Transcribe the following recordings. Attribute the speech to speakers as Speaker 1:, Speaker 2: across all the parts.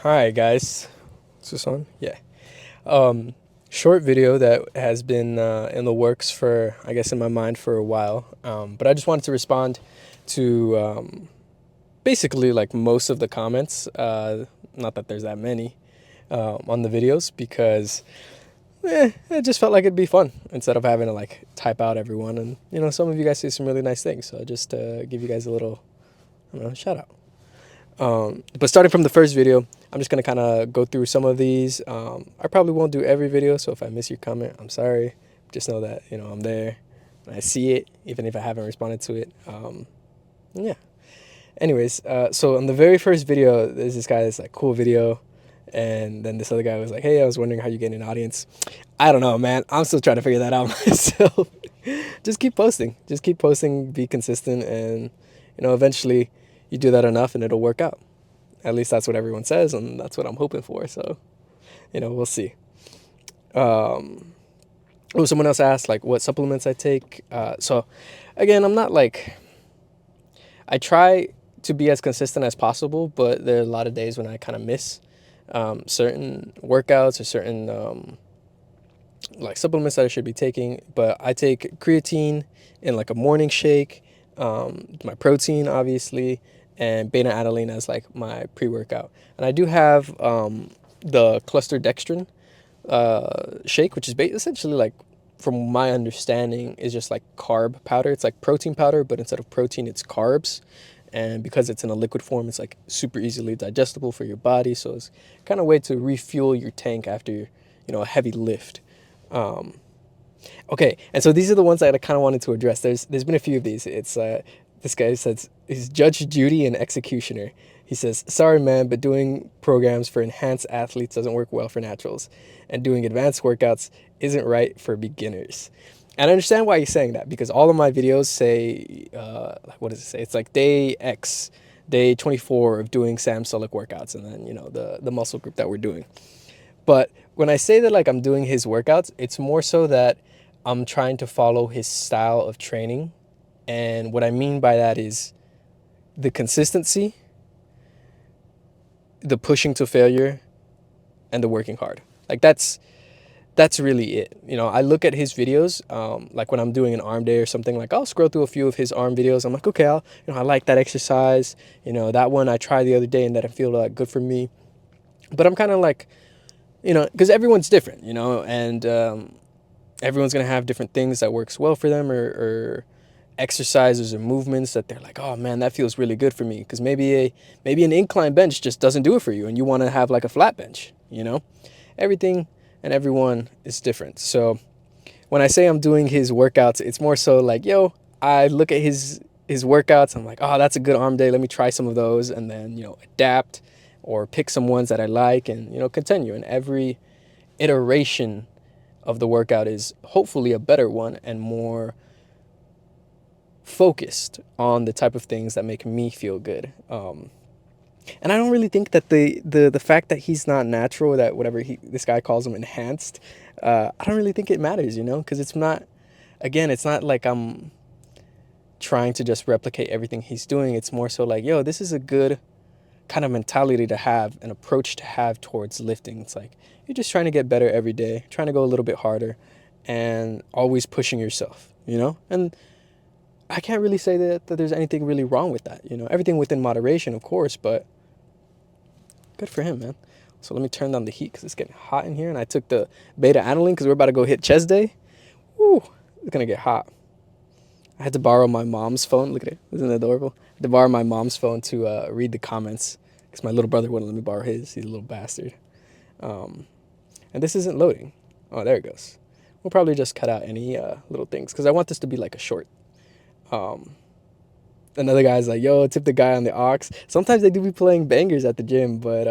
Speaker 1: Hi guys, is this on? Yeah. Short video that has been in the works for, I guess, in my mind for a while. But I just wanted to respond to basically like most of the comments. Not that there's that many on the videos because it just felt like it'd be fun instead of having to like type out everyone. And some of you guys say some really nice things, so just give you guys a little, I don't know, shout out. But starting from the first video, I'm just gonna kind of go through some of these. I probably won't do every video, so if I miss your comment, I'm sorry. Just know that I'm there and I see it, even if I haven't responded to it. Yeah. Anyways, so on the very first video, there's this guy that's like, cool video, and then this other guy was like, hey, I was wondering how you get an audience. I don't know, man. I'm still trying to figure that out myself. Just keep posting. Just keep posting. Be consistent, and eventually you do that enough, and it'll work out. At least that's what everyone says, and that's what I'm hoping for. So, we'll see. Someone else asked like what supplements I take. So, again, I'm not like, I try to be as consistent as possible, but there are a lot of days when I kind of miss certain workouts or certain like supplements that I should be taking. But I take creatine in like a morning shake, my protein obviously, and beta alanine as like my pre-workout. And I do have the cluster dextrin shake, which is essentially like, from my understanding, is just like carb powder. It's like protein powder, but instead of protein, it's carbs. And because it's in a liquid form, it's like super easily digestible for your body. So it's kind of a way to refuel your tank after a heavy lift. Okay, and so these are the ones that I kind of wanted to address. There's been a few of these. It's this guy says he's Judge Judy and Executioner. He says, sorry man, but doing programs for enhanced athletes doesn't work well for naturals, and doing advanced workouts isn't right for beginners. And I understand why he's saying that, because all of my videos say, what does it say? It's like day X, day 24 of doing Sam Sulek workouts, and then the muscle group that we're doing. But when I say that like I'm doing his workouts, it's more so that I'm trying to follow his style of training. And what I mean by that is the consistency, the pushing to failure, and the working hard. Like that's really it. I look at his videos, like when I'm doing an arm day or something, like I'll scroll through a few of his arm videos. I'm like, okay, I like that exercise. That one I tried the other day and that I feel like good for me. But I'm kind of like, because everyone's different, and everyone's going to have different things that works well for them, or exercises or movements that they're like, oh man, that feels really good for me. Because maybe an incline bench just doesn't do it for you, and you want to have like a flat bench. Everything and everyone is different. So when I say I'm doing his workouts, it's more so like, I look at his workouts, I'm like, oh, that's a good arm day, let me try some of those, and then adapt or pick some ones that I like, and continue. And every iteration of the workout is hopefully a better one and more focused on the type of things that make me feel good. And I don't really think that the fact that he's not natural, that whatever this guy calls him enhanced, I don't really think it matters, because it's not, again, it's not like I'm trying to just replicate everything he's doing. It's more so like, this is a good kind of mentality to have, an approach to have towards lifting. It's like you're just trying to get better every day, trying to go a little bit harder, and always pushing yourself, and I can't really say that there's anything really wrong with that, everything within moderation, of course, but good for him, man. So let me turn down the heat because it's getting hot in here, and I took the beta alanine because we're about to go hit chest day. Woo, it's gonna get hot. I had to borrow my mom's phone. Look at it, isn't it adorable? I had to borrow my mom's phone to read the comments because my little brother wouldn't let me borrow his. He's a little bastard. And this isn't loading. Oh, there it goes. We'll probably just cut out any little things because I want this to be like a short. Another guy's like, yo, tip the guy on the aux. Sometimes they do be playing bangers at the gym, but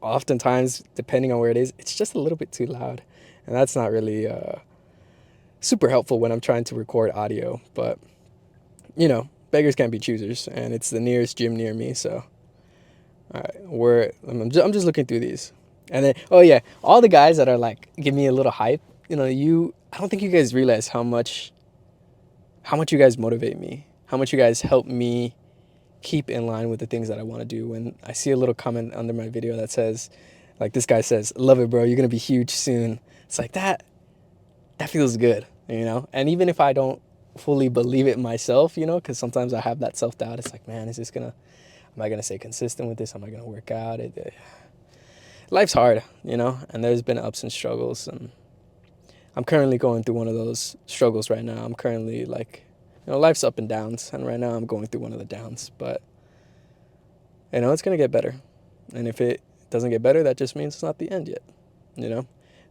Speaker 1: oftentimes, depending on where it is, it's just a little bit too loud. And that's not really super helpful when I'm trying to record audio. But, beggars can't be choosers, and it's the nearest gym near me, so. All right, I'm just looking through these. And then, oh yeah, all the guys that are like, give me a little hype, I don't think you guys realize how much you guys motivate me, how much you guys help me keep in line with the things that I want to do. When I see a little comment under my video that says, like this guy says, "Love it, bro. You're gonna be huge soon." It's like that feels good, you know? And even if I don't fully believe it myself, you know, because sometimes I have that self-doubt. It's like, man, am I gonna stay consistent with this? Am I gonna work out? Life's hard, you know, and there's been ups and struggles, and I'm currently going through one of those struggles right now. I'm currently like, you know, life's up and downs, and right now I'm going through one of the downs, but you know, it's gonna get better. And if it doesn't get better, that just means it's not the end yet, you know?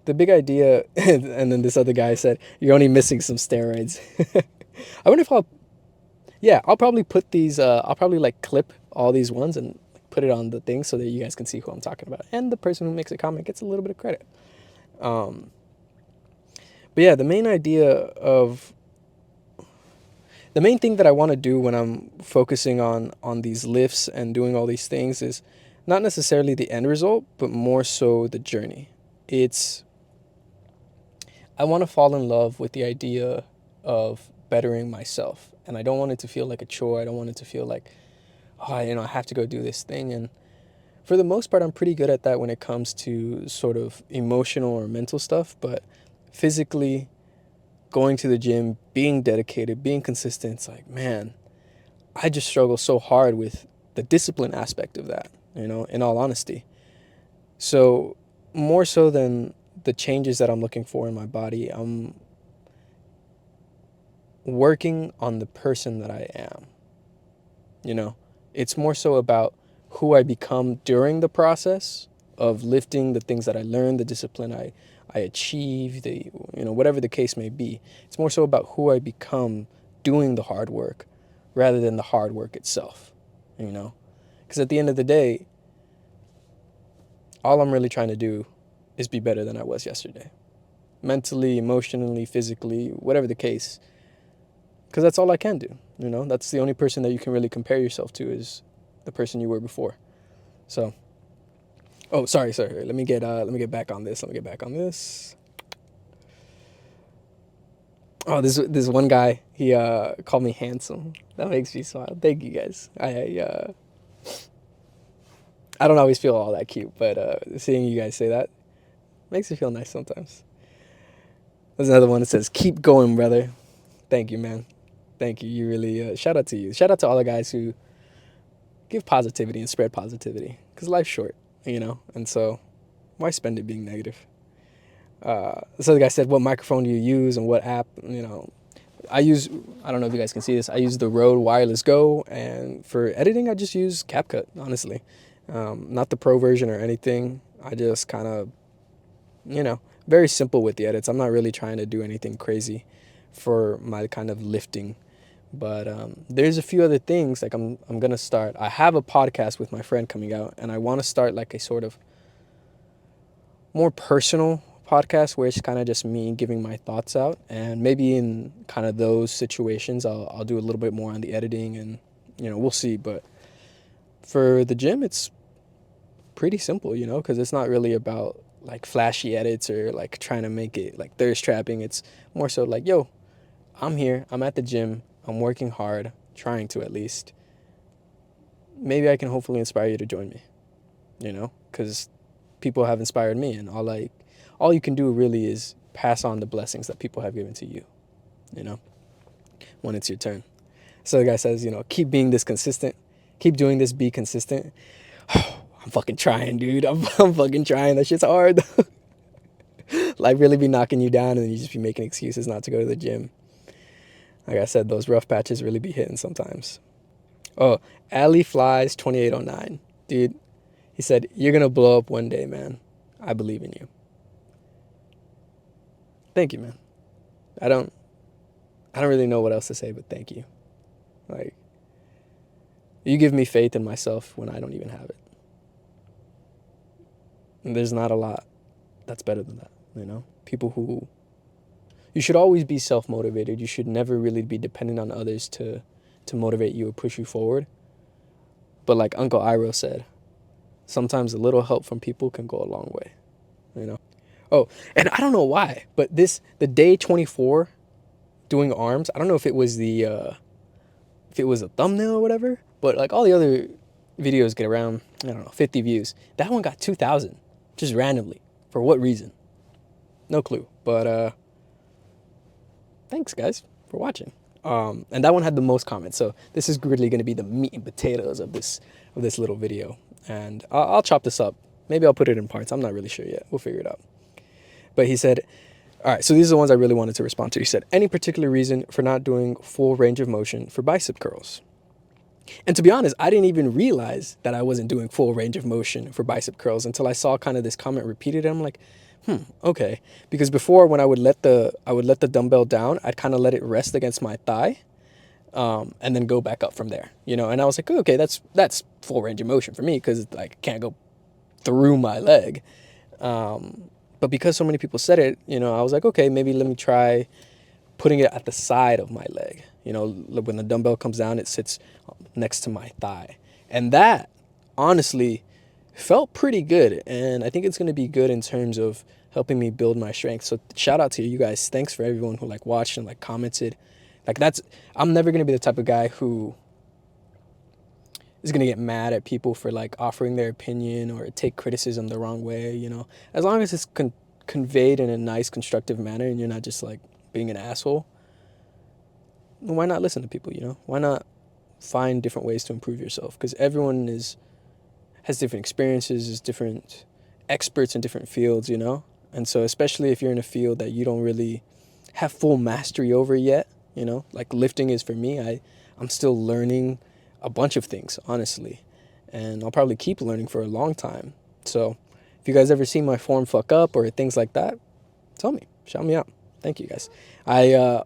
Speaker 1: The big idea, and then this other guy said, "You're only missing some steroids." I wonder if I'll probably put these, I'll probably like clip all these ones and put it on the thing so that you guys can see who I'm talking about. And the person who makes a comment gets a little bit of credit. But yeah, the main thing that I want to do when I'm focusing on these lifts and doing all these things is not necessarily the end result, but more so the journey. I want to fall in love with the idea of bettering myself. And I don't want it to feel like a chore. I don't want it to feel like, oh, you know, I have to go do this thing. And for the most part, I'm pretty good at that when it comes to sort of emotional or mental stuff. But physically, going to the gym, being dedicated, being consistent, it's like, man, I just struggle so hard with the discipline aspect of that, you know, in all honesty. So more so than the changes that I'm looking for in my body, I'm working on the person that I am. You know, it's more so about who I become during the process of lifting, the things that I learned, the discipline I achieve, whatever the case may be. It's more so about who I become doing the hard work rather than the hard work itself, you know? Because at the end of the day, all I'm really trying to do is be better than I was yesterday. Mentally, emotionally, physically, whatever the case. Because that's all I can do, you know? That's the only person that you can really compare yourself to is the person you were before. So, oh, sorry. Let me get back on this. Oh, this one guy, he called me handsome. That makes me smile. Thank you guys. I don't always feel all that cute, but seeing you guys say that makes me feel nice sometimes. There's another one that says, "Keep going, brother." Thank you, man. Thank you. You really, shout out to you. Shout out to all the guys who give positivity and spread positivity. Because life's short, you know? And so, why spend it being negative? This other guy said, "What microphone do you use and what app?" You know, I don't know if you guys can see this, I use the Rode Wireless Go. And for editing, I just use CapCut, honestly. Not the pro version or anything. I just kind of, you know, very simple with the edits. I'm not really trying to do anything crazy for my kind of lifting. But there's a few other things like I'm gonna start. I have a podcast with my friend coming out, and I want to start like a sort of more personal podcast where it's kind of just me giving my thoughts out, and maybe in kind of those situations I'll do a little bit more on the editing, and you know, we'll see. But for the gym, it's pretty simple, you know, because it's not really about like flashy edits or like trying to make it like thirst trapping. It's more so like, yo, I'm here, I'm at the gym, I'm working hard, trying to at least. Maybe I can hopefully inspire you to join me, you know, because people have inspired me, and all you can do really is pass on the blessings that people have given to you, you know, when it's your turn. So the guy says, you know, keep being this consistent, keep doing this, be consistent. I'm fucking trying, dude. I'm fucking trying. That shit's hard. Life really be knocking you down, and then you just be making excuses not to go to the gym. Like I said, those rough patches really be hitting sometimes. Oh, Ali Flies 2809. Dude, he said, "You're going to blow up one day, man. I believe in you." Thank you, man. I don't really know what else to say, but thank you. Like, you give me faith in myself when I don't even have it. And there's not a lot that's better than that, you know? You should always be self-motivated. You should never really be dependent on others to motivate you or push you forward. But like Uncle Iroh said, sometimes a little help from people can go a long way, you know? Oh, and I don't know why, but the day 24 doing arms, I don't know if it was a thumbnail or whatever, But like all the other videos get around, I don't know, 50 views. That one got 2,000, just randomly. For what reason? No clue. But thanks guys for watching. And that one had the most comments. So this is really going to be the meat and potatoes of this little video. And I'll chop this up. Maybe I'll put it in parts. I'm not really sure yet. We'll figure it out. But he said, all right, so these are the ones I really wanted to respond to. He said, any particular reason for not doing full range of motion for bicep curls? And to be honest, I didn't even realize that I wasn't doing full range of motion for bicep curls until I saw kind of this comment repeated. And I'm like, okay. Because before, when I would let the dumbbell down, I'd kind of let it rest against my thigh, and then go back up from there, you know. And I was like, okay, that's full range of motion for me because I can't go through my leg. But because so many people said it, you know, I was like, okay, maybe let me try putting it at the side of my leg. You know, when the dumbbell comes down, it sits next to my thigh. And that, honestly, felt pretty good. And I think it's going to be good in terms of helping me build my strength. So shout out to you guys. Thanks for everyone who like watched and like commented. Like I'm never going to be the type of guy who is going to get mad at people for like offering their opinion or take criticism the wrong way, you know. As long as it's conveyed in a nice, constructive manner and you're not just like being an asshole, why not listen to people, you know? Why not find different ways to improve yourself? Because everyone has different experiences, is different experts in different fields, you know? And so especially if you're in a field that you don't really have full mastery over yet, you know, like lifting is for me, I'm still learning a bunch of things, honestly. And I'll probably keep learning for a long time. So if you guys ever see my form fuck up or things like that, tell me, shout me out. Thank you guys.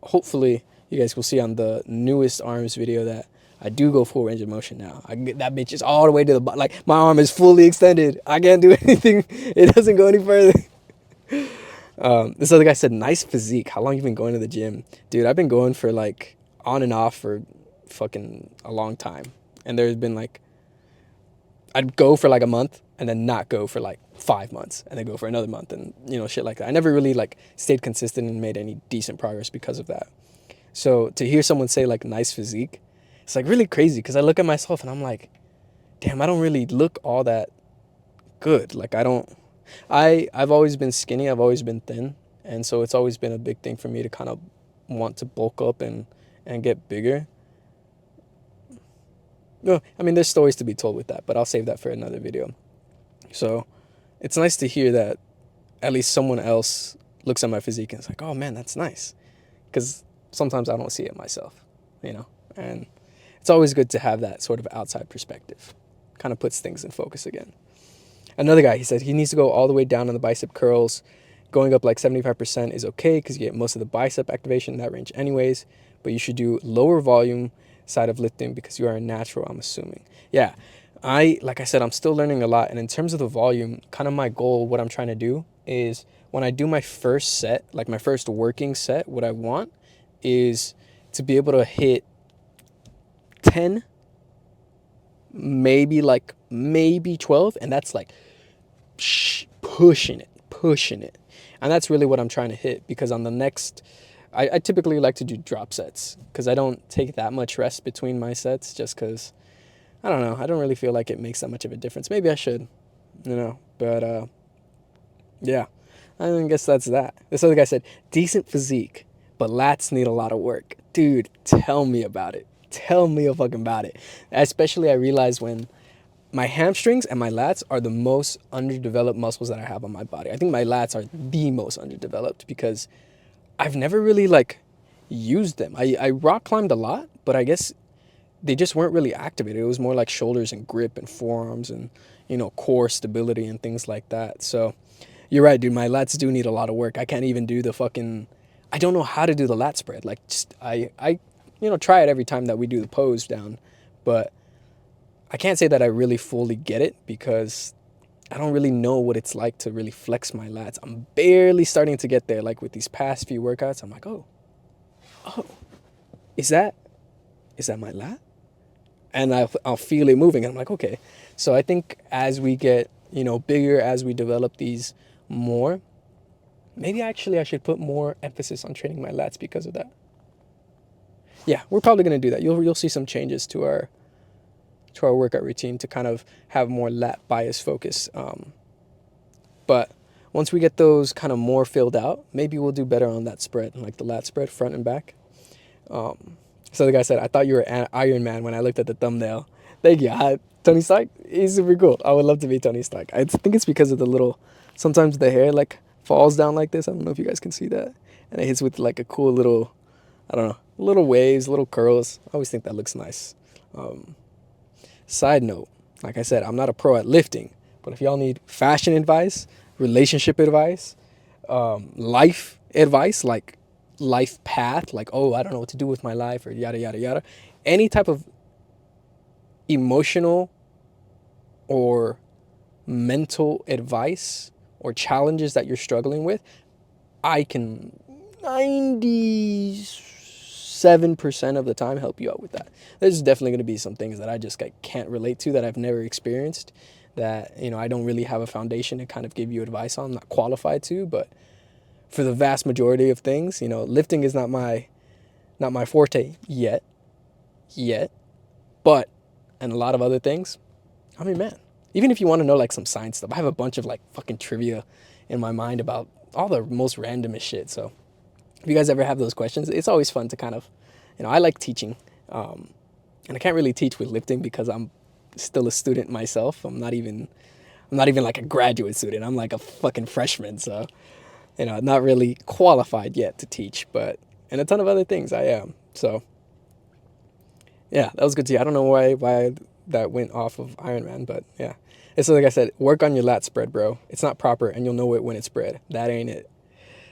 Speaker 1: Hopefully you guys will see on the newest arms video that I do go full range of motion now. I get that bitch is all the way to the bottom. Like my arm is fully extended. I can't do anything. It doesn't go any further. This other guy said, nice physique. How long you been going to the gym? Dude, I've been going for like on and off for fucking a long time. And there's been like, I'd go for like a month and then not go for like 5 months and then go for another month and, you know, shit like that. I never really like stayed consistent and made any decent progress because of that. So to hear someone say like nice physique, it's like really crazy because I look at myself and I'm like, damn, I don't really look all that good. Like I've always been skinny. I've always been thin. And so it's always been a big thing for me to kind of want to bulk up and get bigger. No, I mean, there's stories to be told with that, but I'll save that for another video. So it's nice to hear that at least someone else looks at my physique and is like, oh man, that's nice. Because sometimes I don't see it myself, you know, and it's always good to have that sort of outside perspective. Kind of puts things in focus again. Another guy, he said he needs to go all the way down on the bicep curls. Going up like 75% is okay because you get most of the bicep activation in that range anyways, but you should do lower volume side of lifting because you are a natural, I'm assuming. Yeah, like I said, I'm still learning a lot. And in terms of the volume, kind of my goal, what I'm trying to do is when I do my first set, like my first working set, what I want is to be able to hit 10, maybe 12. And that's like pushing it. And that's really what I'm trying to hit because on the next, I typically like to do drop sets because I don't take that much rest between my sets just because, I don't know, I don't really feel like it makes that much of a difference. Maybe I should, you know, but yeah, I guess that's that. This other guy said, decent physique, but lats need a lot of work. Dude, tell me about it. Tell me fucking about it. Especially I realize when my hamstrings and my lats are the most underdeveloped muscles that I have on my body. I think my lats are the most underdeveloped because I've never really like used them. I rock climbed a lot, but I guess they just weren't really activated. It was more like shoulders and grip and forearms and, you know, core stability and things like that. So you're right, dude. My lats do need a lot of work. I can't even do I don't know how to do the lat spread. Like just, I you know, try it every time that we do the pose down, but I can't say that I really fully get it because I don't really know what it's like to really flex my lats. I'm barely starting to get there. Like with these past few workouts, I'm like, oh, is that my lat? And I'll feel it moving. And I'm like, okay. So I think as we get, you know, bigger, as we develop these more, maybe actually I should put more emphasis on training my lats because of that. Yeah, we're probably going to do that. You'll see some changes to our to our workout routine to kind of have more lat bias focus. But once we get those kind of more filled out, maybe we'll do better on that spread, like the lat spread, front and back. So the guy said, I thought you were an Iron Man when I looked at the thumbnail. Thank you. Tony Stark, he's super cool. I would love to be Tony Stark. I think it's because of the little, sometimes the hair like falls down like this. I don't know if you guys can see that. And it hits with like a cool little, I don't know, little waves, little curls. I always think that looks nice. Side note, like I said, I'm not a pro at lifting, but if y'all need fashion advice, relationship advice, life advice, like life path, like, oh, I don't know what to do with my life or yada, yada, yada, any type of emotional or mental advice or challenges that you're struggling with, I can 97% of the time help you out with that. There's definitely going to be some things that I just can't relate to, that I've never experienced, that, you know, I don't really have a foundation to kind of give you advice on. I'm not qualified to, but for the vast majority of things, you know, lifting is not my forte yet, but, and a lot of other things, I mean, man, even if you want to know like some science stuff, I have a bunch of like fucking trivia in my mind about all the most randomest shit. So if you guys ever have those questions, it's always fun to kind of, you know, I like teaching, and I can't really teach with lifting because I'm still a student myself. I'm not even like a graduate student. I'm like a fucking freshman. So, you know, not really qualified yet to teach, but and a ton of other things I am. So yeah, that was good to see. I don't know why that went off of Iron Man, but yeah. And so like I said, work on your lat spread, bro. It's not proper, and you'll know it when it's spread. That ain't it.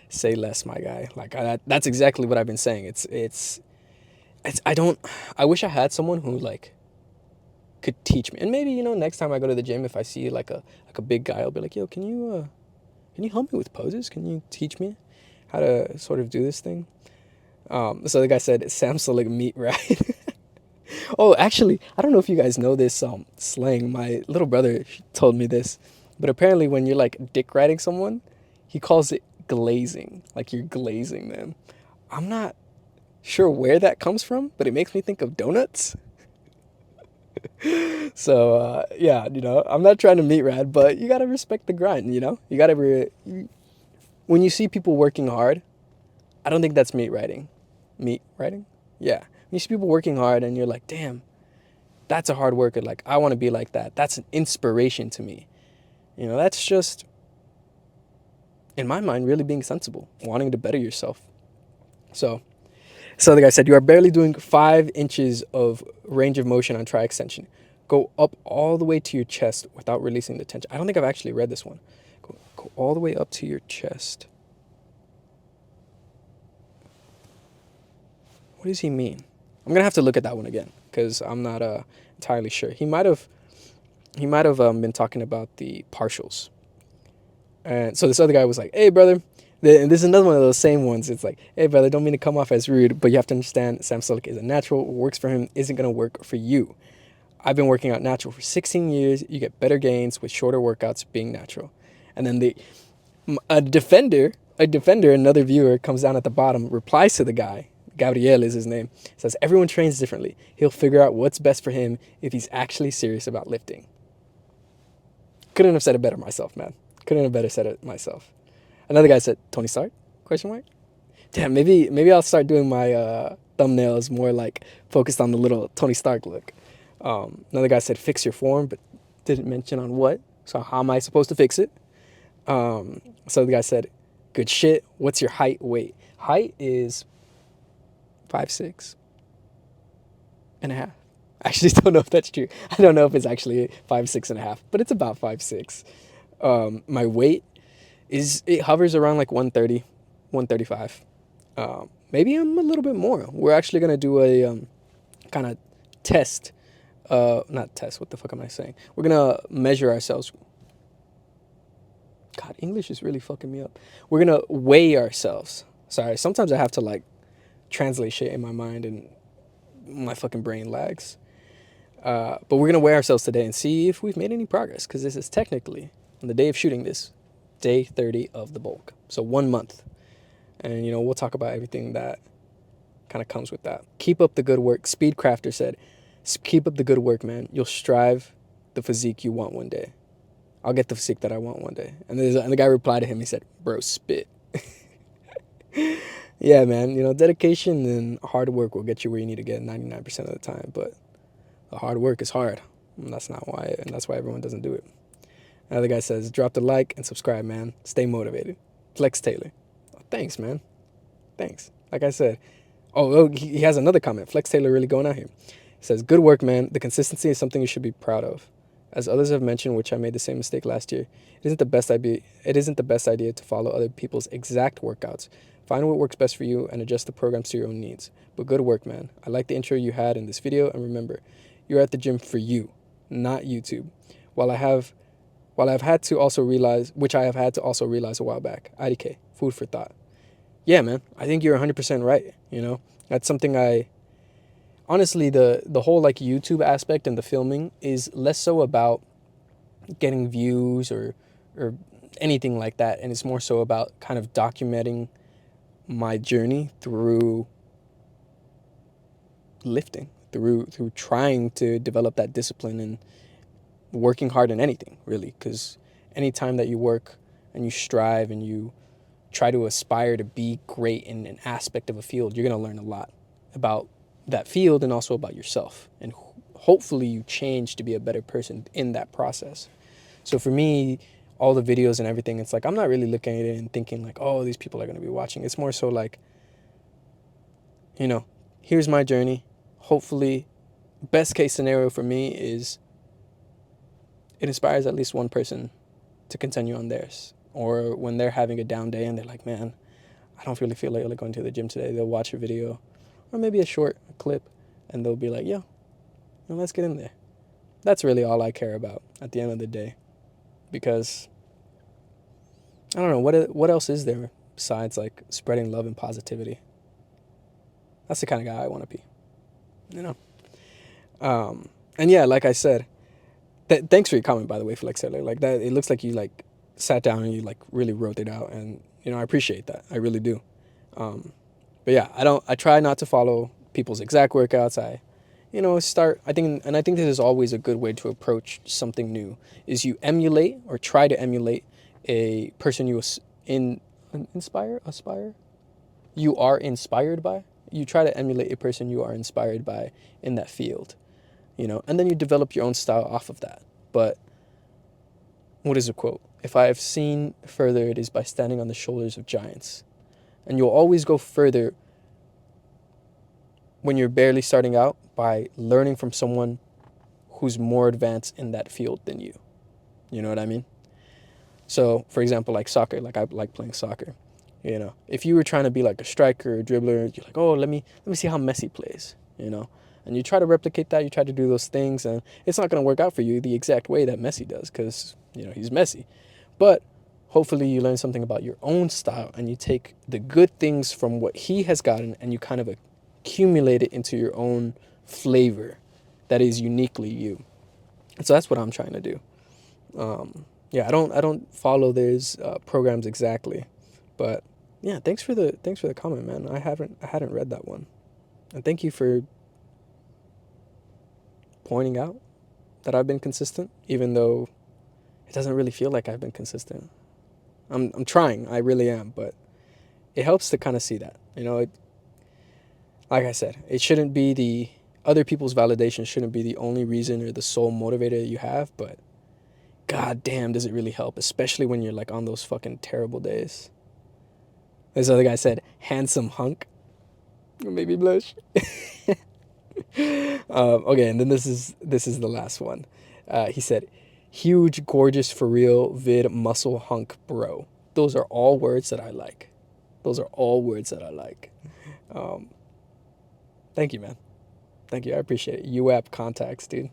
Speaker 1: Say less, my guy. Like that's exactly what I've been saying. It's I wish I had someone who like could teach me. And maybe, you know, next time I go to the gym, if I see like a big guy, I'll be like, yo, can you help me with poses? Can you teach me how to sort of do this thing? So the guy said, Samsung meat, right? Oh, actually, I don't know if you guys know this slang. My little brother told me this, but apparently when you're like dick riding someone, he calls it glazing, like you're glazing them. I'm not sure where that comes from, but it makes me think of donuts. So yeah, you know, I'm not trying to meat rad, but you gotta respect the grind. You know, you gotta when you see people working hard, I don't think that's meat riding. Meat riding? Yeah. When you see people working hard and you're like, damn, that's a hard worker. Like, I want to be like that. That's an inspiration to me. You know, that's just, in my mind, really being sensible, wanting to better yourself. So the guy said, you are barely doing 5 inches of range of motion on tri extension. Go up all the way to your chest without releasing the tension. I don't think I've actually read this one. Go all the way up to your chest. What does he mean? I'm gonna have to look at that one again because I'm not entirely sure. He might have been talking about the partials. And so this other guy was like, hey, brother. And this is another one of those same ones. It's like, hey, brother, don't mean to come off as rude, but you have to understand Sam Sulek is a natural. What works for him isn't going to work for you. I've been working out natural for 16 years. You get better gains with shorter workouts being natural. And then a defender, another viewer comes down at the bottom, replies to the guy. Gabriel is his name. Says, everyone trains differently. He'll figure out what's best for him if he's actually serious about lifting. Couldn't have said it better myself, man. Couldn't have better said it myself. Another guy said, Tony Stark? Question mark? Damn, maybe I'll start doing my thumbnails more like focused on the little Tony Stark look. Another guy said, fix your form, but didn't mention on what. So how am I supposed to fix it? So the guy said, good shit. What's your height, weight? Height is 5'6" and a half. I actually don't know if that's true. I don't know if it's actually 5'6" and a half, but it's about 5'6". My weight it hovers around like 130, 135. Maybe I'm a little bit more. We're actually gonna do a kind of test. Not test. What the fuck am I saying? We're gonna measure ourselves. God, English is really fucking me up. We're gonna weigh ourselves. Sorry, sometimes I have to like translate shit in my mind and my fucking brain lags. But we're gonna weigh ourselves today and see if we've made any progress, because this is technically, on the day of shooting this, day 30 of the bulk. So 1 month. And, you know, we'll talk about everything that kind of comes with that. Keep up the good work. Speedcrafter said, Keep up the good work, man. You'll strive the physique you want one day. I'll get the physique that I want one day. And the guy replied to him. He said, bro, spit. Yeah, man. You know, dedication and hard work will get you where you need to get 99% of the time. But the hard work is hard. And that's not why. And that's why everyone doesn't do it. Another guy says, drop the like and subscribe, man. Stay motivated. Flex Taylor. Oh, thanks, man. Thanks. Like I said. Oh, he has another comment. Flex Taylor really going out here. He says, good work, man. The consistency is something you should be proud of. As others have mentioned, which I made the same mistake last year, it isn't the best idea to follow other people's exact workouts. Find what works best for you and adjust the programs to your own needs. But good work, man. I like the intro you had in this video, and remember, you're at the gym for you, not YouTube. While I've had to also realize, which I have had to also realize a while back. IDK, food for thought. Yeah, man, I think you're 100% right. You know, that's something honestly, the whole like YouTube aspect and the filming is less so about getting views or anything like that, and it's more so about kind of documenting my journey through lifting, through trying to develop that discipline and working hard in anything, really, because anytime that you work and you strive and you try to aspire to be great in an aspect of a field, you're going to learn a lot about that field and also about yourself. And hopefully you change to be a better person in that process. So for me, all the videos and everything, it's like I'm not really looking at it and thinking like, oh, these people are going to be watching. It's more so like, you know, here's my journey. Hopefully, best case scenario for me is it inspires at least one person to continue on theirs. Or when they're having a down day and they're like, man, I don't really feel like going to the gym today. They'll watch a video or maybe a short clip and they'll be like, yo, let's get in there. That's really all I care about at the end of the day. Because I don't know, what else is there besides like spreading love and positivity? That's the kind of guy I want to be, you know? And yeah, like I said, thanks for your comment, by the way, Flex Taylor. Like that, it looks like you like sat down and you like really wrote it out, and you know, I appreciate that. I really do. But yeah, I try not to follow people's exact workouts. I think this is always a good way to approach something new, is you emulate or try to emulate a person you are inspired by. You try to emulate a person you are inspired by in that field, you know, and then you develop your own style off of that. But what is the quote? If I have seen further, it is by standing on the shoulders of giants. And you'll always go further when you're barely starting out by learning from someone who's more advanced in that field than you. You know what I mean? So, for example, like soccer, like I like playing soccer. You know, if you were trying to be like a striker or dribbler, you're like, oh, let me see how Messi plays, you know? And you try to replicate that, you try to do those things, and it's not going to work out for you the exact way that Messi does because, you know, he's Messi. But hopefully you learn something about your own style and you take the good things from what he has gotten and you kind of accumulate it into your own flavor that is uniquely you. And so that's what I'm trying to do. Yeah, I don't follow those programs exactly, but yeah, thanks for the comment, man. I hadn't read that one, and thank you for pointing out that I've been consistent, even though it doesn't really feel like I've been consistent. I'm trying, I really am, but it helps to kind of see that, you know. Like I said, it shouldn't be the other people's validation shouldn't be the only reason or the sole motivator you have, but god damn, does it really help, especially when you're like on those fucking terrible days. This other guy said, handsome hunk. It made me blush. Okay, and then this is the last one. He said, huge, gorgeous, for real, vid, muscle hunk, bro. Those are all words that I like. Thank you, man. Thank you. I appreciate it. UAP contacts, dude.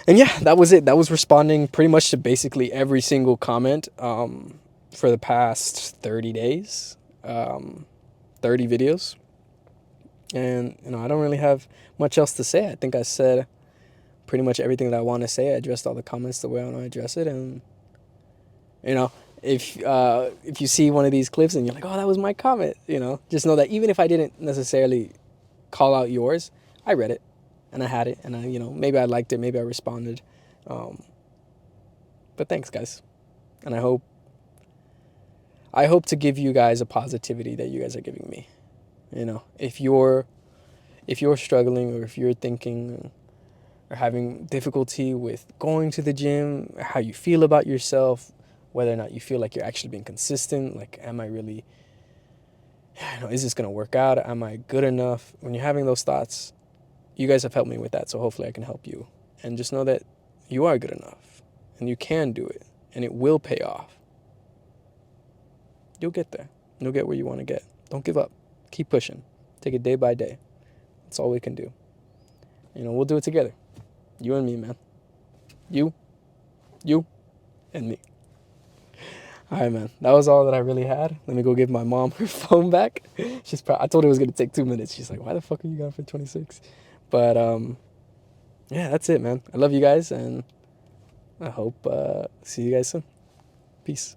Speaker 1: And yeah, that was it. That was responding pretty much to basically every single comment for the past 30 days, 30 videos. And, you know, I don't really have much else to say. I think I said pretty much everything that I want to say. I addressed all the comments the way I want to address it. And, you know, if you see one of these clips and you're like, oh, that was my comment, you know, just know that even if I didn't necessarily call out yours, I read it and I had it, and maybe I liked it, maybe I responded. Um, but thanks, guys, and I hope to give you guys a positivity that you guys are giving me. If you're struggling, or if you're thinking or having difficulty with going to the gym, how you feel about yourself, whether or not you feel like you're actually being consistent, like, am I really, is this going to work out? Am I good enough? When you're having those thoughts, you guys have helped me with that, so hopefully I can help you. And just know that you are good enough, and you can do it, and it will pay off. You'll get there. You'll get where you want to get. Don't give up. Keep pushing. Take it day by day. That's all we can do. We'll do it together. You and me, man. You, and me. All right, man. That was all that I really had. Let me go give my mom her phone back. I told her it was going to take 2 minutes. She's like, why the fuck are you gone for 26? But, yeah, that's it, man. I love you guys, and I hope see you guys soon. Peace.